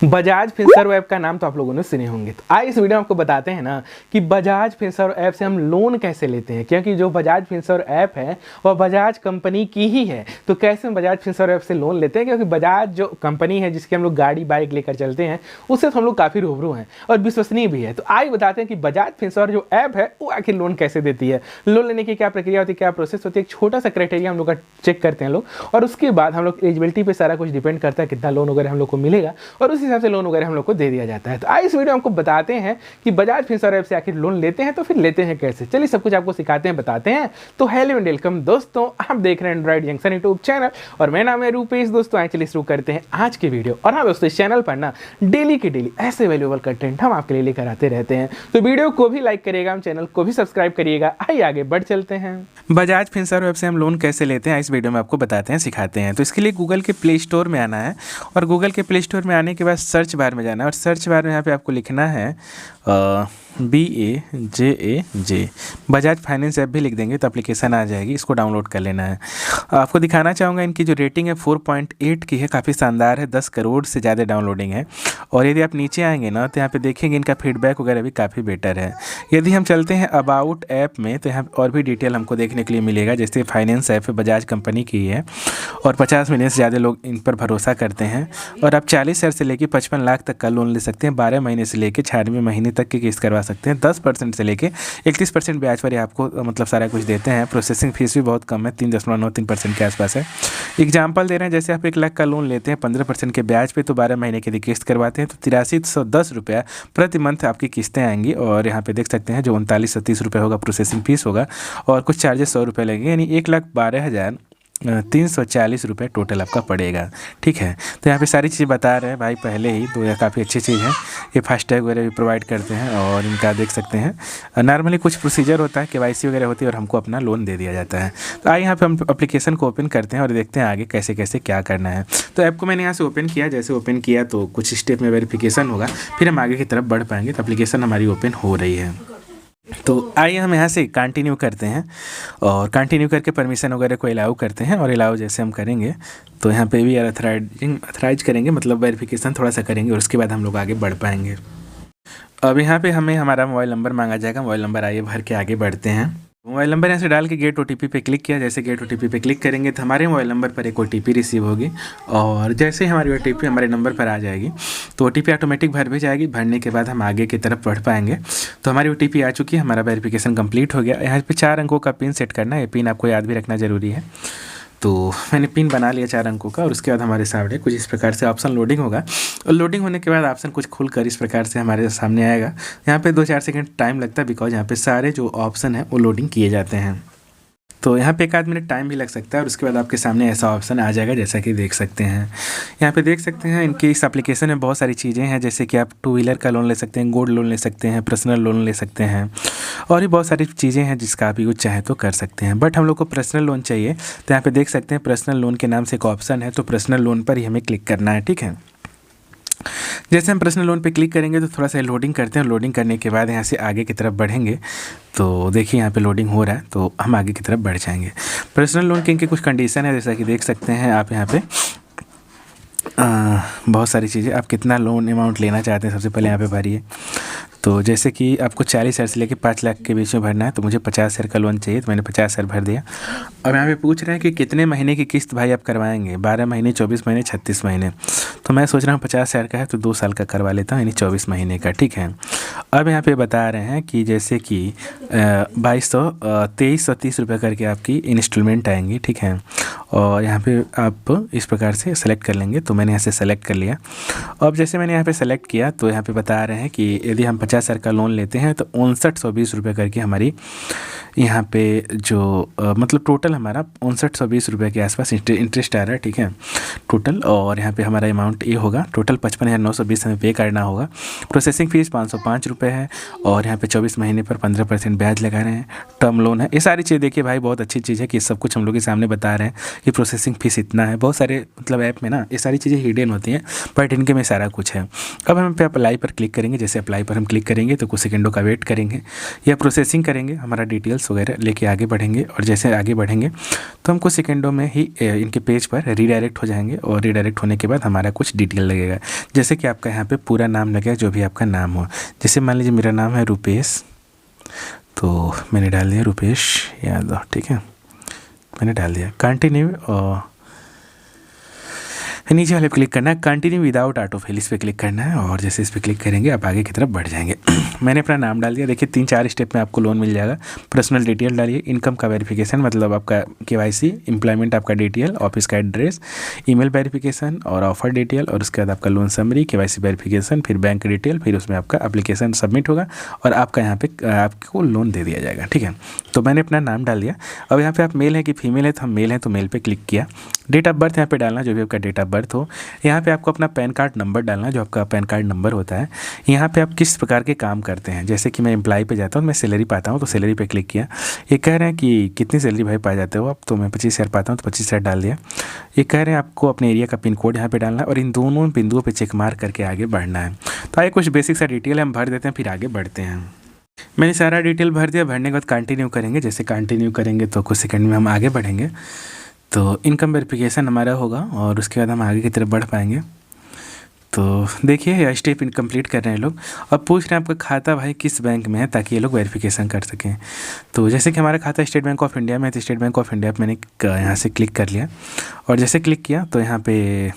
Bajaj Finserv app का नाम तो आप लोगों ने सुने होंगे। तो आज इस वीडियो में आपको बताते हैं ना कि बजाज फिनसर्व ऐप से हम लोन कैसे लेते हैं, क्योंकि जो बजाज फिनसर्व ऐप है वह बजाज कंपनी की ही है। तो कैसे हम बजाज फिनसर्व ऐप से लोन लेते हैं, क्योंकि बजाज जो कंपनी है जिसकी हम लोग गाड़ी बाइक लेकर चलते हैं उससे तो हम लोग काफ़ी रूबरू हैं और विश्वसनीय भी है। तो आज बताते हैं कि बजाज फिनसर्व जो ऐप है वो आखिर लोन कैसे देती है, लोन लेने की क्या प्रक्रिया होती है, क्या प्रोसेस होती है। एक छोटा सा क्राइटेरिया हम लोग का चेक करते हैं लोग, और उसके बाद हम लोग एलिजिबिलिटी पे सारा कुछ डिपेंड करता है कितना लोन वगैरह हम लोग को मिलेगा और उस हिसाब से लोन वगैरह हम लोग को दे दिया जाता है। तो आज इस वीडियो में आपको बताते हैं कि बजाज फिनसर्व ऐप से आखिर लोन लेते हैं तो फिर लेते हैं कैसे। चलिए सब कुछ आपको सिखाते हैं, बताते हैं। तो हेलो एंड वेलकम दोस्तों, आप देख रहे हैं एंड्रॉइड जंक्शन यूट्यूब चैनल और मेरा नाम है रूपेश। दोस्तों चलिए शुरू करते हैं आज की वीडियो। और हाँ दोस्तों, इस चैनल पर ना डेली के डेली ऐसे वैल्यूएबल कंटेंट हम आपके लिए लेकर आते रहते हैं। तो वीडियो को भी लाइक करिएगा, हम चैनल को भी सब्सक्राइब करिएगा। आइए आगे बढ़ चलते हैं। बजाज फिनसर्व ऐप से हम लोन कैसे लेते हैं इस वीडियो में आपको बताते हैं, सिखाते हैं। तो इसके लिए गूगल के प्ले स्टोर में आना है और गूगल के प्ले स्टोर में आने के बाद सर्च बार में जाना है और सर्च बार में यहाँ पे आपको लिखना है BAJAJ बजाज फाइनेंस ऐप भी लिख देंगे तो एप्लीकेशन आ जाएगी। इसको डाउनलोड कर लेना है। आपको दिखाना चाहूँगा इनकी जो रेटिंग है 4.8 की है, काफ़ी शानदार है। 10 करोड़ से ज़्यादा डाउनलोडिंग है। और यदि आप नीचे आएंगे ना तो यहाँ पे देखेंगे इनका फीडबैक वगैरह भी काफ़ी बेटर है। यदि हम चलते हैं अबाउट ऐप में तो यहाँ और भी डिटेल हमको देखने के लिए मिलेगा। जैसे फाइनेंस ऐप है, बजाज कंपनी की है और 50 मिलियन से ज़्यादा लोग इन पर भरोसा करते हैं। और आप 40,000 से लेकर 55 लाख तक का लोन ले सकते हैं। 12 महीने से लेकर 96 महीने तक की किस्त करवा सकते हैं। 10% से लेके 31% ब्याज पर आपको मतलब सारा कुछ देते हैं। प्रोसेसिंग फीस भी बहुत कम है, 3.93% के आसपास है। एग्जाम्पल दे रहे हैं, जैसे आप 1 लाख का लोन लेते हैं 15% के ब्याज पे, तो 12 महीने की किस्त करवाते हैं तो 8310 रुपया प्रति मंथ आपकी किस्तें आएंगी। और यहाँ पे देख सकते हैं जो 3930 रुपये होगा प्रोसेसिंग फीस होगा और कुछ चार्जेस 100 रुपये लगेंगे, यानी 1,12,340 रुपये टोटल आपका पड़ेगा। ठीक है, तो यहाँ पे सारी चीज़ें बता रहे हैं भाई पहले ही, तो यह काफ़ी अच्छी चीज़ है। ये फास्टैग वगैरह भी प्रोवाइड करते हैं और इनका देख सकते हैं नॉर्मली कुछ प्रोसीजर होता है, KYC वगैरह होती है और हमको अपना लोन दे दिया जाता है। तो आइए यहाँ पे हम एप्लीकेशन को ओपन करते हैं और देखते हैं आगे कैसे कैसे क्या करना है। तो ऐप को मैंने यहाँ से ओपन किया, जैसे ओपन किया तो कुछ स्टेप में वेरिफिकेशन होगा, फिर हम आगे की तरफ बढ़ पाएंगे। तो एप्लीकेशन हमारी ओपन हो रही है। तो आइए हम यहाँ से कंटिन्यू करते हैं और कंटिन्यू करके परमिशन वगैरह को अलाउ करते हैं। और अलाउ जैसे हम करेंगे तो यहाँ पे भी अथराइज करेंगे, मतलब वेरिफिकेशन थोड़ा सा करेंगे और उसके बाद हम लोग आगे बढ़ पाएंगे। अब यहाँ पे हमें हमारा मोबाइल नंबर मांगा जाएगा। मोबाइल नंबर आइए भर के आगे बढ़ते हैं। मोबाइल नंबर यहाँ से डाल के गेट OTP पे क्लिक किया। जैसे गेट OTP पे क्लिक करेंगे तो हमारे मोबाइल नंबर पर एक OTP रिसीव होगी और जैसे ही हमारी OTP हमारे नंबर पर आ जाएगी तो OTP ऑटोमेटिक भर भी जाएगी। भरने के बाद हम आगे की तरफ बढ़ पाएंगे। तो हमारी OTP आ चुकी है, हमारा वेरिफिकेशन कंप्लीट हो गया। यहाँ पे 4 अंकों का पिन सेट करना है। पिन आपको याद भी रखना ज़रूरी है। तो मैंने पिन बना लिया 4 अंकों का और उसके बाद हमारे सामने कुछ इस प्रकार से ऑप्शन लोडिंग होगा और लोडिंग होने के बाद ऑप्शन कुछ खुलकर इस प्रकार से हमारे सामने आएगा। यहाँ पे 2-4 सेकंड टाइम लगता है, बिकॉज यहाँ पे सारे जो ऑप्शन हैं वो लोडिंग किए जाते हैं। तो यहाँ पे 1 आध मिनट टाइम भी लग सकता है और उसके बाद आपके सामने ऐसा ऑप्शन आ जाएगा जैसा कि देख सकते हैं। यहाँ पे देख सकते हैं इनकी इस एप्लीकेशन में बहुत सारी चीज़ें हैं, जैसे कि आप 2 व्हीलर का लोन ले सकते हैं, गोल्ड लोन ले सकते हैं, पर्सनल लोन ले सकते हैं और भी बहुत सारी चीज़ें हैं जिसका आप यूज चाहे तो कर सकते हैं। बट हम लोग को पर्सनल लोन चाहिए तो यहाँ पर देख सकते हैं पर्सनल लोन के नाम से एक ऑप्शन है, तो पर्सनल लोन पर ही हमें क्लिक करना है। ठीक है, जैसे हम पर्सनल लोन पे क्लिक करेंगे तो थोड़ा सा लोडिंग करते हैं। लोडिंग करने के बाद यहाँ से आगे की तरफ बढ़ेंगे तो देखिए यहाँ पे लोडिंग हो रहा है, तो हम आगे की तरफ बढ़ जाएंगे। पर्सनल लोन के इनके कुछ कंडीशन है, जैसा कि देख सकते हैं आप यहाँ पे बहुत सारी चीज़ें। आप कितना लोन अमाउंट लेना चाहते हैं सबसे पहले यहाँ पे भरिए। तो जैसे कि आपको 40,000 से लेकर 5 लाख के बीच में भरना है, तो मुझे 50,000 का लोन चाहिए तो मैंने 50,000 भर दिया। अब यहाँ पे पूछ रहे हैं कि कितने महीने की किस्त भाई आप करवाएंगे, 12 महीने, 24 महीने, 36 महीने। तो मैं सोच रहा हूँ 50,000 का है तो 2 साल का करवा लेता हूँ, यानी 24 महीने का। ठीक है, अब यहाँ पे बता रहे हैं कि जैसे कि 2330 रुपये करके आपकी इंस्टॉलमेंट आएंगी। ठीक है, और यहाँ पे आप इस प्रकार से सेलेक्ट कर लेंगे। तो मैंने यहाँ से सेलेक्ट कर लिया। अब जैसे मैंने यहाँ पे सेलेक्ट किया तो यहाँ पे बता रहे हैं कि यदि हम 50,000 का लोन लेते हैं तो 5920 रुपये करके हमारी यहाँ पे जो मतलब टोटल हमारा 5920 रुपये के आसपास इंटरेस्ट आ रहा है। ठीक है, टोटल। और यहाँ पे हमारा अमाउंट ये होगा टोटल 55,920 हमें पे करना होगा। प्रोसेसिंग फ़ीस 505 रुपये है और यहाँ पे 24 महीने पर 15% ब्याज लगा रहे हैं। टर्म लोन है। ये सारी चीज़ देखिए भाई बहुत अच्छी चीज़ है कि सब कुछ हम लोग के सामने बता रहे हैं कि प्रोसेसिंग फ़ीस इतना है। बहुत सारे मतलब ऐप में ना ये सारी चीज़ें हिडन होती हैं, बट इनके में सारा कुछ है। अब हम पे अप्लाई पर क्लिक करेंगे। जैसे अप्लाई पर हम क्लिक करेंगे तो कुछ सेकंडों का वेट करेंगे या प्रोसेसिंग करेंगे, हमारा डिटेल्स वगैरह लेके आगे बढ़ेंगे। और जैसे आगे बढ़ेंगे तो हम कुछ सेकंडों में ही इनके पेज पर रीडायरेक्ट हो जाएंगे और रीडायरेक्ट होने के बाद हमारा कुछ डिटेल लगेगा। जैसे कि आपका यहाँ पे पूरा नाम लगेगा, जो भी आपका नाम हो। जैसे मान लीजिए मेरा नाम है रुपेश, तो मैंने डाल दिया रुपेश यादव, ठीक है, मैंने डाल दिया। कंटिन्यू और नीचे वाले पे क्लिक करना है, कंटिन्यू विदाउट ऑटो फिल, इस पर क्लिक करना है। और जैसे इस पर क्लिक करेंगे आप आगे की तरफ बढ़ जाएंगे। मैंने अपना नाम डाल दिया। देखिए 3-4 स्टेप में आपको लोन मिल जाएगा। पर्सनल डिटेल डालिए, इनकम का वेरिफिकेशन मतलब आपका KYC, एम्प्लॉयमेंट आपका डिटेल, ऑफिस का एड्रेस, ईमेल वेरिफिकेशन और ऑफर डिटेल, और उसके बाद आपका लोन समरी, KYC वेरिफिकेशन, फिर बैंक डिटेल, फिर उसमें आपका एप्लीकेशन सबमिट होगा और आपका यहाँ पे आपको लोन दे दिया जाएगा, ठीक है। तो मैंने अपना नाम डाल दिया। अब यहाँ पे आप मेल है कि फीमेल है, तो हम मेल हैं तो मेल पे क्लिक किया। डेट ऑफ बर्थ यहाँ पे डालना, जो भी आपका डेट ऑफ बर्थ हो। यहाँ पे आपको अपना पैन कार्ड नंबर डालना, जो आपका पैन कार्ड नंबर होता है। यहाँ पे आप किस प्रकार के काम करते हैं, जैसे कि मैं एम्प्लॉय पे जाता हूँ, मैं सैलरी पाता हूँ तो सैलरी पे क्लिक किया। ये कह रहे हैं कि कितनी सैलरी भाई पा जाते हो आप, तो मैं 25,000 पाता हूँ तो 25,000 डाल दिया। ये कह रहे हैं आपको अपने एरिया का पिन कोड यहाँ पे डालना है और इन दोनों बिंदुओं पे चेक मार्क करके आगे बढ़ना है। तो आइए कुछ बेसिक सा डिटेल हम भर देते हैं, फिर आगे बढ़ते हैं। मैंने सारा डिटेल भर दिया। भरने के बाद कंटिन्यू करेंगे। जैसे कंटिन्यू करेंगे तो कुछ सेकंड में हम आगे बढ़ेंगे। तो इनकम वेरिफिकेशन हमारा होगा और उसके बाद हम आगे की तरफ बढ़ पाएंगे। तो देखिए स्टेप इनकम्प्लीट कर रहे हैं लोग। अब पूछ रहे हैं आपका खाता भाई किस बैंक में है, ताकि ये लोग वेरिफिकेशन कर सकें। तो जैसे कि हमारा खाता स्टेट बैंक ऑफ इंडिया में है, तो स्टेट बैंक ऑफ इंडिया मैंने यहाँ से क्लिक कर लिया। और जैसे क्लिक किया तो यहाँ पे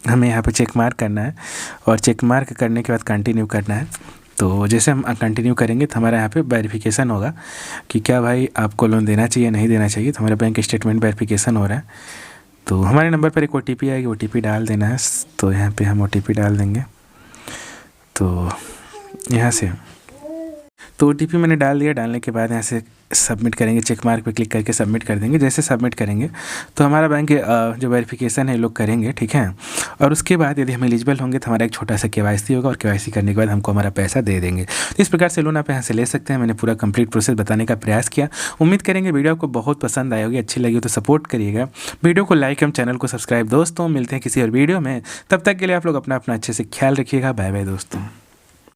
हमें यहाँ पे चेक मार्क करना है और चेक मार्क करने के बाद कंटिन्यू करना है। तो जैसे हम कंटिन्यू करेंगे तो हमारा यहाँ पे वेरिफिकेशन होगा कि क्या भाई आपको लोन देना चाहिए नहीं देना चाहिए। तो हमारा बैंक स्टेटमेंट वेरिफिकेशन हो रहा है। तो हमारे नंबर पर एक OTP आएगी, OTP डाल देना है। तो यहाँ पे हम OTP डाल देंगे। तो यहाँ से तो OTP मैंने डाल दिया। डालने के बाद यहाँ से सबमिट करेंगे, चेक मार्क पे क्लिक करके सबमिट कर देंगे। जैसे सबमिट करेंगे तो हमारा बैंक जो वेरिफिकेशन है लोग करेंगे, ठीक है। और उसके बाद यदि हम एलिजिबल होंगे तो हमारा एक छोटा सा KYC होगा और KYC करने के बाद हमको हमारा पैसा दे देंगे। तो इस प्रकार से लोन आप यहाँ से ले सकते हैं। मैंने पूरा कंप्लीट प्रोसेस बताने का प्रयास किया। उम्मीद करेंगे वीडियो आपको बहुत पसंद आई होगी, अच्छी लगी तो सपोर्ट करिएगा, वीडियो को लाइक एवं चैनल को सब्सक्राइब। दोस्तों मिलते हैं किसी और वीडियो में, तब तक के लिए आप लोग अपना अच्छे से ख्याल रखिएगा। बाय बाय दोस्तों।